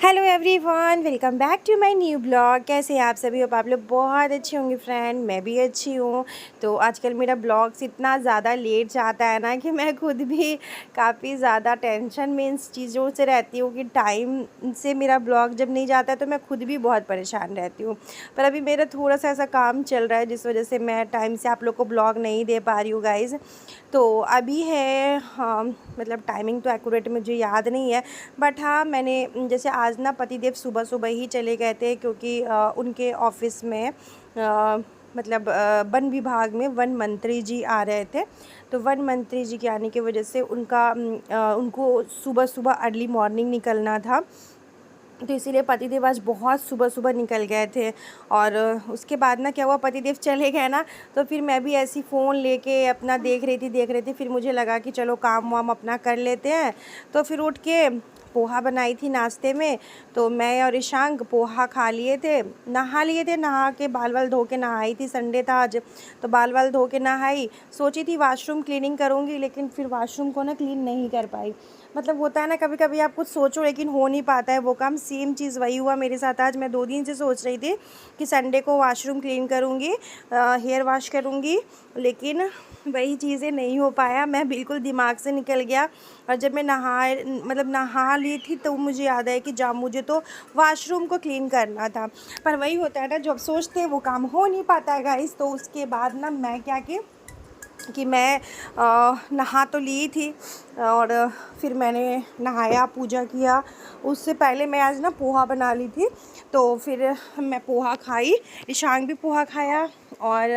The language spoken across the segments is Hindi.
Hello everyone, welcome back to my new blog. कैसे हैं आप सभी? आप लोग बहुत अच्छे होंगे फ्रेंड, मैं भी अच्छी हूँ। तो आजकल मेरा ब्लॉग्स इतना ज़्यादा लेट जाता है ना कि मैं खुद भी काफ़ी ज़्यादा टेंशन में इन चीज़ों से रहती हूँ कि टाइम से मेरा ब्लॉग जब नहीं जाता है तो मैं खुद भी बहुत परेशान रहती हूँ। पर अभी मेरा थोड़ा सा ऐसा काम चल रहा है जिस वजह से मैं टाइम से आप लोग को ब्लॉग नहीं दे पा रही हूँ गाइज़। तो अभी है, हाँ, मतलब टाइमिंग तो एक्यूरेट मुझे याद नहीं है, बट हाँ मैंने जैसे आज ना पतिदेव सुबह सुबह ही चले गए थे क्योंकि उनके ऑफिस में मतलब वन विभाग में वन मंत्री जी आ रहे थे। तो वन मंत्री जी के आने की वजह से उनको सुबह सुबह अर्ली मॉर्निंग निकलना था। तो इसीलिए पतिदेव आज बहुत सुबह सुबह निकल गए थे। और उसके बाद ना क्या हुआ, पतिदेव चले गए ना, तो फिर मैं भी ऐसी फ़ोन लेके अपना देख रही थी। फिर मुझे लगा कि चलो काम वाम अपना कर लेते हैं। तो फिर उठ के पोहा बनाई थी नाश्ते में। तो मैं और ईशांक पोहा खा लिए थे, नहा लिए थे। नहा के बाल वाल धो के नहाई थी, संडे था आज, तो बाल वाल धो के नहाई। सोची थी वाशरूम क्लीनिंग करूँगी, लेकिन फिर वाशरूम को ना क्लीन नहीं कर पाई। मतलब होता है ना, कभी कभी आप कुछ सोचो लेकिन हो नहीं पाता है वो काम। सेम चीज़ वही हुआ मेरे साथ आज। मैं 2 दिन से सोच रही थी कि संडे को वाशरूम क्लीन करूँगी, हेयर वॉश करूँगी, लेकिन वही चीज़ें नहीं हो पाया। मैं बिल्कुल दिमाग से निकल गया। और जब मैं नहा ली थी तो मुझे याद आया कि मुझे तो वाशरूम को क्लीन करना था। पर वही होता है ना, जब सोचते हैं वो काम हो नहीं पाता है गाइस। तो उसके बाद ना मैं क्या कि मैं नहा तो ली थी और फिर मैंने नहाया, पूजा किया। उससे पहले मैं आज ना पोहा बना ली थी, तो फिर मैं पोहा खाई, ईशांक भी पोहा खाया। और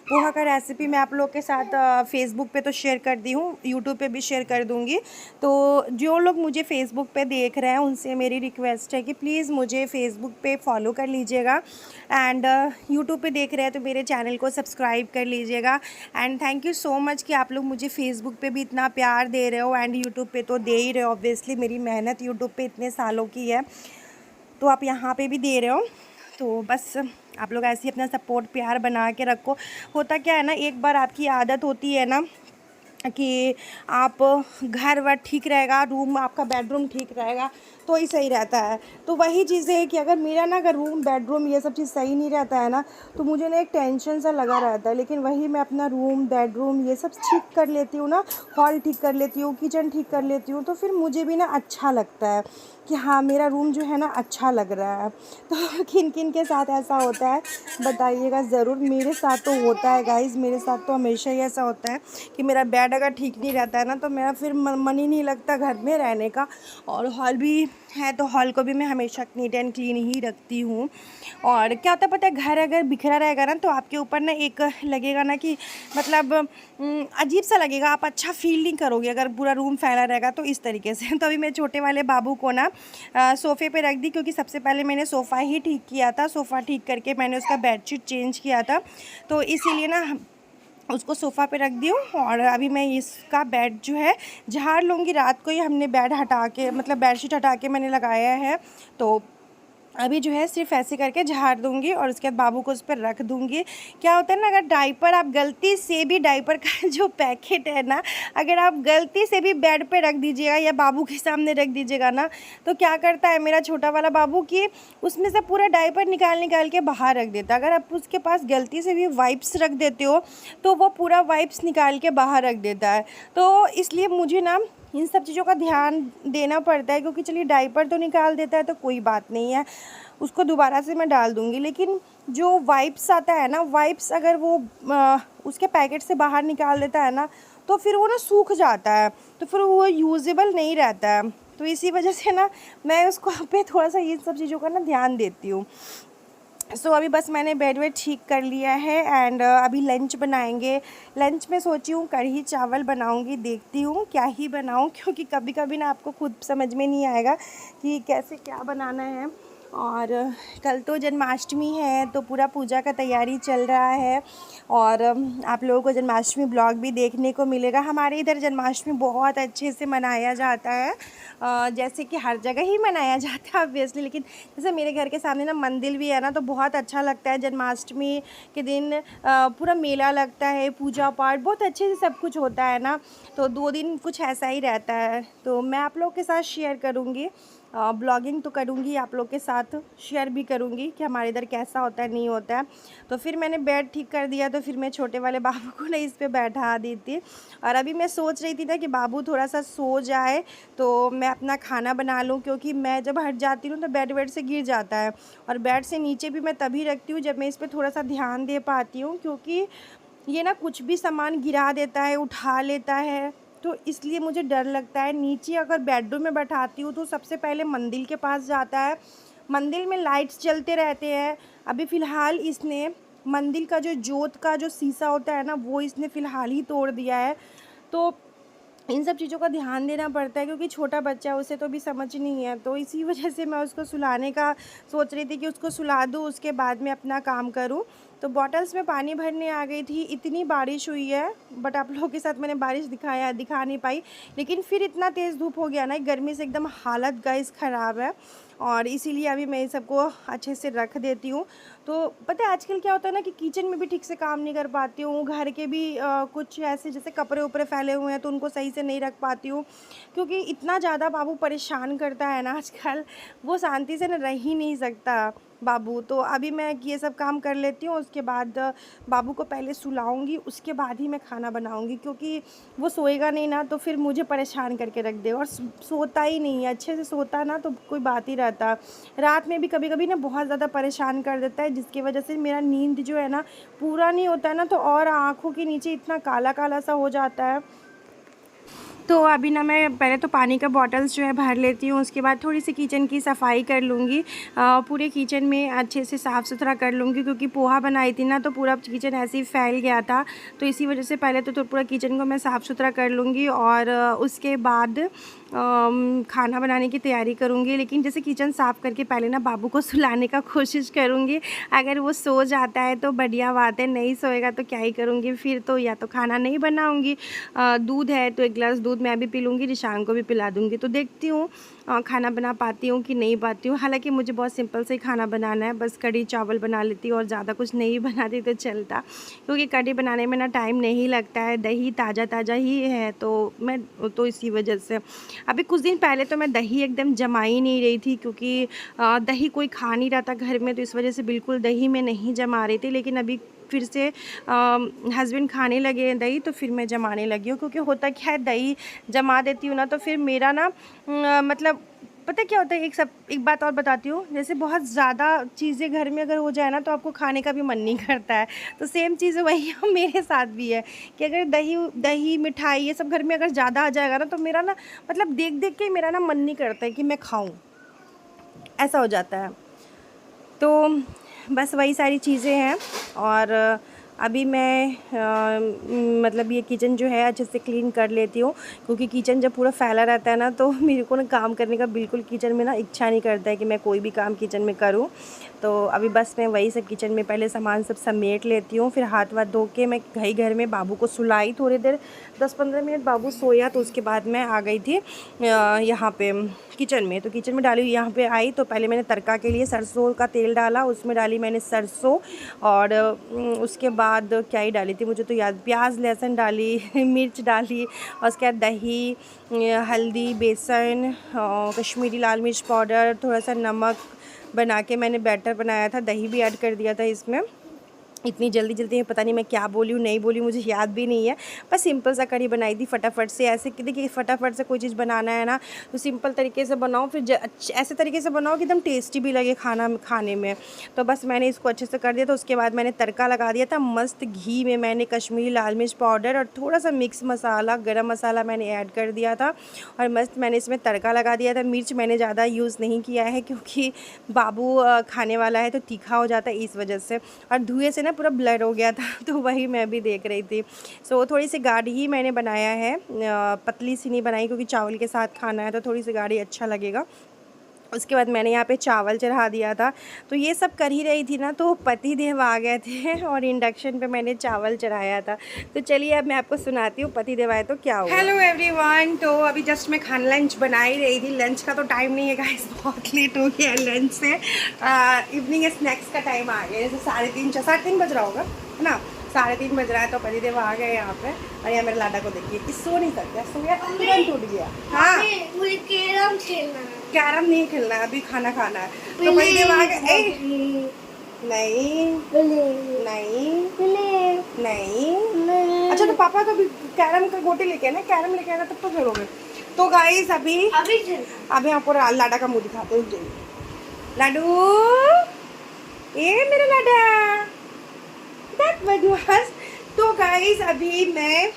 पोहा का रेसिपी मैं आप लोग के साथ फ़ेसबुक पे तो शेयर कर दी हूँ, यूट्यूब पे भी शेयर कर दूँगी। तो जो लोग मुझे फ़ेसबुक पे देख रहे हैं उनसे मेरी रिक्वेस्ट है कि प्लीज़ मुझे फ़ेसबुक पे फॉलो कर लीजिएगा, एंड यूट्यूब पे देख रहे हैं तो मेरे चैनल को सब्सक्राइब कर लीजिएगा। And thank you so much कि आप लोग मुझे फ़ेसबुक पे भी इतना प्यार दे रहे हो, एंड यूट्यूब पे तो दे ही रहे हो। ऑब्वियसली मेरी मेहनत यूट्यूब पे इतने सालों की है, तो आप यहाँ पे भी दे रहे हो। तो बस आप लोग ऐसे ही अपना सपोर्ट प्यार बना के रखो। होता क्या है ना, एक बार आपकी आदत होती है ना कि आप घर वर ठीक रहेगा, रूम आपका बेडरूम ठीक रहेगा तो ही सही रहता है। तो वही चीज़ें है कि अगर रूम बेडरूम ये सब चीज़ सही नहीं रहता है ना, तो मुझे ना एक टेंशन सा लगा रहता है। लेकिन वही मैं अपना रूम बेडरूम ये सब ठीक कर लेती हूँ ना, हॉल ठीक कर लेती हूँ, किचन ठीक कर लेती हूँ, तो फिर मुझे भी ना अच्छा लगता है कि हाँ मेरा रूम जो है ना अच्छा लग रहा है। तो किन किन के साथ ऐसा होता है बताइएगा ज़रूर। मेरे साथ तो होता है गाइज़, मेरे साथ तो हमेशा ही ऐसा होता है कि मेरा बेड अगर ठीक नहीं रहता है ना तो मेरा फिर मन ही नहीं लगता घर में रहने का। और हॉल भी है तो हॉल को भी मैं हमेशा नीट एंड क्लीन ही रखती हूँ। और क्या होता है पता है, घर अगर बिखरा रहेगा ना तो आपके ऊपर ना एक लगेगा ना कि मतलब अजीब सा लगेगा, आप अच्छा फील नहीं करोगे अगर पूरा रूम फैला रहेगा तो इस तरीके से। तो अभी मैं छोटे वाले बाबू को ना सोफ़े पे रख दी, क्योंकि सबसे पहले मैंने सोफ़ा ही ठीक किया था। सोफ़ा ठीक करके मैंने उसका बेडशीट चेंज किया था, तो इसीलिए ना उसको सोफ़ा पे रख दी हूँ। और अभी मैं इसका बेड जो है झाड़ लूँगी। रात को ही हमने बेड हटा के मतलब बेडशीट हटा के मैंने लगाया है, तो अभी जो है सिर्फ ऐसे करके झाड़ दूँगी और उसके बाद बाबू को उस पर रख दूँगी। क्या होता है ना, अगर डाइपर आप गलती से भी डाइपर का जो पैकेट है ना, अगर आप गलती से भी बेड पे रख दीजिएगा या बाबू के सामने रख दीजिएगा ना, तो क्या करता है मेरा छोटा वाला बाबू कि उसमें से पूरा डाइपर निकाल के बाहर रख देता है। अगर आप उसके पास गलती से भी वाइप्स रख देते हो तो वो पूरा वाइप्स निकाल के बाहर रख देता है। तो इसलिए मुझे ना इन सब चीज़ों का ध्यान देना पड़ता है, क्योंकि चलिए डाइपर तो निकाल देता है तो कोई बात नहीं है, उसको दोबारा से मैं डाल दूँगी। लेकिन जो वाइप्स आता है ना, वाइप्स अगर वो उसके पैकेट से बाहर निकाल देता है ना, तो फिर वो ना सूख जाता है, तो फिर वो यूज़ेबल नहीं रहता है। तो इसी वजह से ना मैं उसको पे थोड़ा सा इन सब चीज़ों का ना ध्यान देती हूँ। सो अभी बस मैंने बेड वेड ठीक कर लिया है, एंड अभी लंच बनाएंगे। लंच में सोची हूँ कढ़ी चावल बनाऊँगी, देखती हूँ क्या ही बनाऊँ, क्योंकि कभी कभी ना आपको खुद समझ में नहीं आएगा कि कैसे क्या बनाना है। और कल तो जन्माष्टमी है तो पूरा पूजा का तैयारी चल रहा है, और आप लोगों को जन्माष्टमी ब्लॉग भी देखने को मिलेगा। हमारे इधर जन्माष्टमी बहुत अच्छे से मनाया जाता है, जैसे कि हर जगह ही मनाया जाता है ऑब्वियसली, लेकिन जैसे मेरे घर के सामने ना मंदिर भी है ना, तो बहुत अच्छा लगता है। जन्माष्टमी के दिन पूरा मेला लगता है, पूजा पाठ बहुत अच्छे से सब कुछ होता है ना, तो 2 दिन कुछ ऐसा ही रहता है। तो मैं आप लोगों के साथ शेयर करूँगी ब्लॉगिंग तो करूँगी, आप लोग के साथ शेयर भी करूँगी कि हमारे इधर कैसा होता है नहीं होता है। तो फिर मैंने बेड ठीक कर दिया, तो फिर मैं छोटे वाले बाबू को ना इस पे बैठा दी थी। और अभी मैं सोच रही थी ना कि बाबू थोड़ा सा सो जाए तो मैं अपना खाना बना लूँ, क्योंकि मैं जब हट जाती हूँ तो बेड वेड से गिर जाता है। और बेड से नीचे भी मैं तभी रखती हूँ जब मैं इस पर थोड़ा सा ध्यान दे पाती हूँ, क्योंकि ये ना कुछ भी सामान गिरा देता है, उठा लेता है, तो इसलिए मुझे डर लगता है। नीचे अगर बेडरूम में बैठाती हूँ तो सबसे पहले मंदिर के पास जाता है, मंदिर में लाइट्स जलते रहते हैं। अभी फ़िलहाल इसने मंदिर का जो जोत का जो शीशा होता है ना, वो इसने फ़िलहाल ही तोड़ दिया है। तो इन सब चीज़ों का ध्यान देना पड़ता है, क्योंकि छोटा बच्चा है, उसे तो भी समझ नहीं है। तो इसी वजह से मैं उसको सुलाने का सोच रही थी कि उसको सुला दूँ, उसके बाद में अपना काम करूँ। तो बॉटल्स में पानी भरने आ गई थी, इतनी बारिश हुई है, बट आप लोगों के साथ मैंने बारिश दिखा नहीं पाई। लेकिन फिर इतना तेज़ धूप हो गया ना, गर्मी से एकदम हालत गाइस ख़राब है। और इसीलिए अभी मैं ये सबको अच्छे से रख देती हूँ। तो पता है आजकल क्या होता है ना कि किचन में भी ठीक से काम नहीं कर पाती हूँ, घर के भी कुछ ऐसे जैसे कपड़े उपड़े फैले हुए हैं तो उनको सही से नहीं रख पाती हूँ, क्योंकि इतना ज़्यादा बाबू परेशान करता है ना आजकल, वो शांति से ना रह ही नहीं सकता बाबू। तो अभी मैं ये सब काम कर लेती हूँ, उसके बाद बाबू को पहले सुलाऊंगी, उसके बाद ही मैं खाना बनाऊंगी, क्योंकि वो सोएगा नहीं ना तो फिर मुझे परेशान करके रख दे। और सोता ही नहीं है, अच्छे से सोता ना तो कोई बात ही रहता। रात में भी कभी कभी ना बहुत ज़्यादा परेशान कर देता है, जिसकी वजह से मेरा नींद जो है ना पूरा नहीं होता है ना, तो और आँखों के नीचे इतना काला काला सा हो जाता है। तो अभी ना मैं पहले तो पानी का बॉटल्स जो है भर लेती हूँ, उसके बाद थोड़ी सी किचन की सफाई कर लूँगी, पूरे किचन में अच्छे से साफ़ सुथरा कर लूँगी, क्योंकि पोहा बनाई थी ना तो पूरा किचन ऐसे ही फैल गया था। तो इसी वजह से पहले तो पूरा किचन को मैं साफ़ सुथरा कर लूँगी, और उसके बाद खाना बनाने की तैयारी करूँगी। लेकिन जैसे किचन साफ़ करके पहले ना बाबू को सुलाने का कोशिश करूँगी। अगर वो सो जाता है तो बढ़िया बात है, नहीं सोएगा तो क्या ही करूँगी फिर, तो या तो खाना नहीं बनाऊँगी। दूध है तो 1 गिलास दूध मैं भी पी लूँगी, रिशांग को भी पिला दूँगी। तो देखती हूँ खाना बना पाती हूँ कि नहीं पाती हूँ। हालांकि मुझे बहुत सिंपल से ही खाना बनाना है, बस कढ़ी चावल बना लेती हूँ और ज़्यादा कुछ नहीं बनाती तो चलता, क्योंकि कढ़ी बनाने में ना टाइम नहीं लगता है, दही ताज़ा ताज़ा ही है तो इसी वजह से। अभी कुछ दिन पहले तो मैं दही एकदम जमा ही नहीं रही थी, क्योंकि दही कोई खा नहीं रहा था घर में, तो इस वजह से बिल्कुल दही में नहीं जमा रही थी। लेकिन अभी फिर से हस्बैंड खाने लगे हैं दही, तो फिर मैं जमाने लगी हूँ। क्योंकि होता क्या है, दही जमा देती हूँ ना तो फिर मेरा ना मतलब पता क्या होता है, एक बात और बताती हूँ, जैसे बहुत ज़्यादा चीज़ें घर में अगर हो जाए ना तो आपको खाने का भी मन नहीं करता है। तो सेम चीज़ वही मेरे साथ भी है कि अगर दही मिठाई ये सब घर में अगर ज़्यादा आ जाएगा ना तो मेरा ना मतलब देख देख के मेरा ना मन नहीं करता है कि मैं खाऊँ, ऐसा हो जाता है। तो बस वही सारी चीज़ें हैं। और अभी मैं मतलब ये किचन जो है अच्छे से क्लीन कर लेती हूँ, क्योंकि किचन जब पूरा फैला रहता है ना तो मेरे को ना काम करने का बिल्कुल किचन में ना इच्छा नहीं करता है कि मैं कोई भी काम किचन में करूँ। तो अभी बस मैं वही सब किचन में पहले सामान सब समेट लेती हूँ, फिर हाथ वाथ धो के मैं घर में बाबू को सुलाई थोड़ी देर, 10-15 मिनट बाबू सोया, तो उसके बाद मैं आ गई थी यहाँ पे किचन में। तो किचन में डाली, यहाँ पे आई तो पहले मैंने तड़का के लिए सरसों का तेल डाला, उसमें डाली मैंने सरसों, और उसके बाद क्या ही डाली थी मुझे तो याद, प्याज लहसुन डाली मिर्च डाली, और उसके बाद दही, हल्दी, बेसन, कश्मीरी लाल मिर्च पाउडर, थोड़ा सा नमक बना के मैंने बैटर बनाया था, दही भी ऐड कर दिया था इसमें। इतनी जल्दी जल्दी में पता नहीं मैं क्या बोली हूँ नहीं बोली, मुझे याद भी नहीं है। बस सिंपल सा कढ़ी बनाई थी फटाफट से। ऐसे कि देखिए फटाफट से कोई चीज़ बनाना है ना तो सिंपल तरीके से बनाओ, फिर ऐसे तरीके से बनाओ कि एकदम टेस्टी भी लगे खाने में। तो बस मैंने इसको अच्छे से कर दिया। तो उसके बाद मैंने तड़का लगा दिया था मस्त घी में, मैंने कश्मीरी लाल मिर्च पाउडर और थोड़ा सा मिक्स मसाला गरम मसाला मैंने ऐड कर दिया था, और मस्त मैंने इसमें तड़का लगा दिया था। मिर्च मैंने ज़्यादा यूज़ नहीं किया है, क्योंकि बाबू खाने वाला है तो तीखा हो जाता है इस वजह से, और धुएँ से ना पूरा ब्लर हो गया था तो वही मैं भी देख रही थी। सो थोड़ी सी गाढ़ी ही मैंने बनाया है, पतली सी नहीं बनाई, क्योंकि चावल के साथ खाना है तो थोड़ी सी गाढ़ी अच्छा लगेगा। उसके बाद मैंने यहाँ पे चावल चढ़ा दिया था। तो ये सब कर ही रही थी ना तो पति देव आ गए थे और इंडक्शन पे मैंने चावल चढ़ाया था। तो चलिए अब मैं आपको सुनाती हूँ पति देव आए तो क्या हुआ। हेलो एवरीवन, तो अभी जस्ट मैं खाना लंच बना ही रही थी। लंच का तो टाइम नहीं है गाइस, बहुत लेट हो गया लंच से। इवनिंग स्नैक्स का टाइम आ गया, जैसे 3:30 बज रहा होगा है ना, 3:30 बज रहा है तो पतिदेव आ गए यहाँ पे। और यहाँ मेरे लाडा को देखिए, इस सो नहीं सकता, सोया तुरंत टूट गया। हाँ मुझे कैरम खेलना है। कैरम नहीं खेलना है, अभी खाना खाना है। तो पतिदेव आ गए। नहीं नहीं। अच्छा तो पापा तो अभी कैरम का गोटी लेके आना, कैरम लेके आना तब तो खेलोगे। तो गाइस अभी यहाँ पर लाडा का मुंह दिखाते हैं। लाडू, ये मेरा लाडा बदमाश। तो गाइस अभी मैं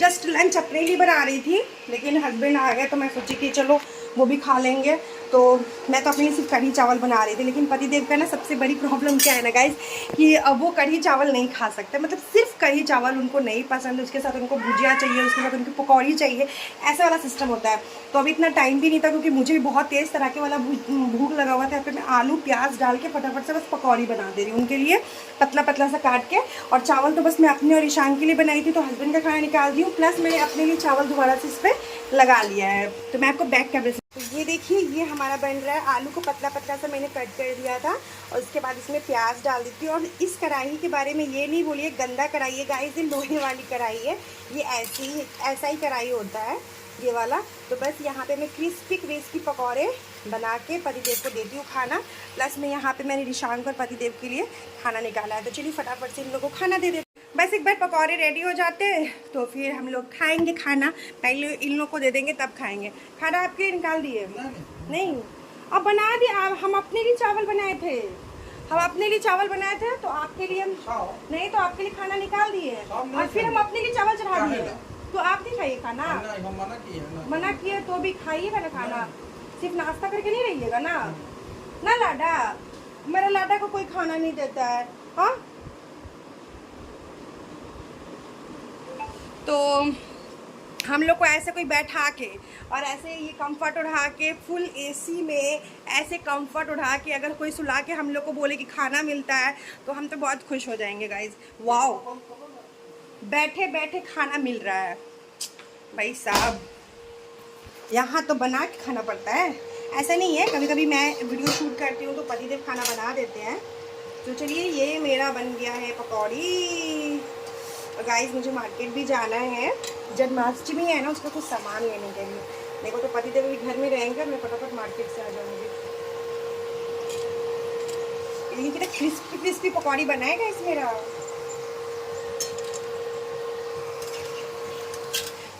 जस्ट लंच अपने लिए बना रही थी, लेकिन हस्बैंड आ गए तो मैं सोची कि चलो वो भी खा लेंगे। तो मैं तो अपने लिए सिर्फ कढ़ी चावल बना रही थी, लेकिन पतिदेव का ना सबसे बड़ी प्रॉब्लम क्या है ना गाइस, कि वो कढ़ी चावल नहीं खा सकते। मतलब सिर्फ कढ़ी चावल उनको नहीं पसंद, उसके साथ उनको भुजिया चाहिए, उसके साथ उनकी पकौड़ी चाहिए, ऐसा वाला सिस्टम होता है। तो अभी इतना टाइम भी नहीं था, क्योंकि मुझे भी बहुत तेज़ तरह के वाला भूख लगा हुआ था। फिर मैं आलू प्याज डाल के फटाफट से बस पकौड़ी बना दे रही हूँ उनके लिए, पतला पतला सा काट के। और चावल तो बस मैं अपने और ईशान के लिए बनाई थी, तो हस्बैंड का खाना निकाल दी हूँ। प्लस मैंने अपने लिए चावल दोबारा से इस पर लगा लिया है। तो मैं आपको बैक कैमरे से ये देखिए, ये हमारा बन रहा है। आलू को पतला पतला सा मैंने कट कर दिया था, और उसके बाद इसमें प्याज डाल दी थी। और इस कढ़ाई के बारे में ये नहीं बोलिए गंदा कढ़ाई है गाइस, ये लोहे वाली कढ़ाई है। ये ऐसा ही कढ़ाई होता है ये वाला। तो बस यहाँ पे मैं क्रिस्पी पकौड़े बना के पतिदेव को देती हूँ खाना। प्लस में यहाँ पे मैंने रिशांक और पतिदेव के लिए खाना निकाला है। तो चलिए फटाफट से इन लोगों को खाना दे देते। बस एक बार पकौड़े रेडी हो जाते तो फिर हम लोग खाएंगे खाना। पहले इन लोग को दे देंगे तब खाएंगे। खाना आपके लिए निकाल दिए? नहीं, अब बना दिए। हम अपने लिए चावल बनाए थे, तो आपके लिए हम नहीं, तो आपके लिए खाना निकाल दिए और फिर हम अपने लिए चावल चढ़ा दिए। तो आप नहीं खाइए खाना? मना किए तो भी खाइएगा ना खाना, सिर्फ नाश्ता करके नहीं रहिएगा ना। ना लाडा, मेरा लाडा को कोई खाना नहीं देता है। हाँ तो हम लोग को ऐसे कोई बैठा के और ऐसे ये कंफर्ट उठा के, फुल एसी में ऐसे कंफर्ट उठा के अगर कोई सुला के हम लोग को बोले कि खाना मिलता है, तो हम तो बहुत खुश हो जाएंगे गाइज। वाओ, बैठे बैठे खाना मिल रहा है भाई साहब। यहाँ तो बना के खाना पड़ता है, ऐसा नहीं है। कभी कभी मैं वीडियो शूट करती हूँ तो पतिदेव खाना बना देते हैं। तो चलिए, ये मेरा बन गया है पकौड़ी। गाइस मुझे मार्केट भी जाना है, जन्माष्टमी है ना, उसका कुछ सामान लेने के लिए। मेरे को तो पतिदेव भी घर में रहेंगे, मैं फटाफट मार्केट से आ जाऊँगी। कितना क्रिस्पी पकौड़ी बनाएगा इस मेरा।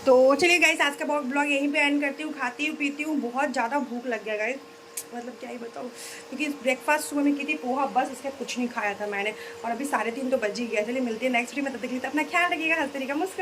तो चलिए गाइस, आज का ब्लॉग यहीं पे एंड करती हूँ। खाती हूँ पीती हूँ, बहुत ज़्यादा भूख लग गया गाइस, मतलब क्या ही बताऊँ। क्योंकि ब्रेकफास्ट सुबह में की थी पोहा, बस इसका कुछ नहीं खाया था मैंने। और अभी 3:30 तो बज ही गया। चलिए मिलते हैं नेक्स्ट वीडियो में, तब तक के लिए अपना ख्याल रखिएगा, हंसते रहिएगा, मुस्कुरा।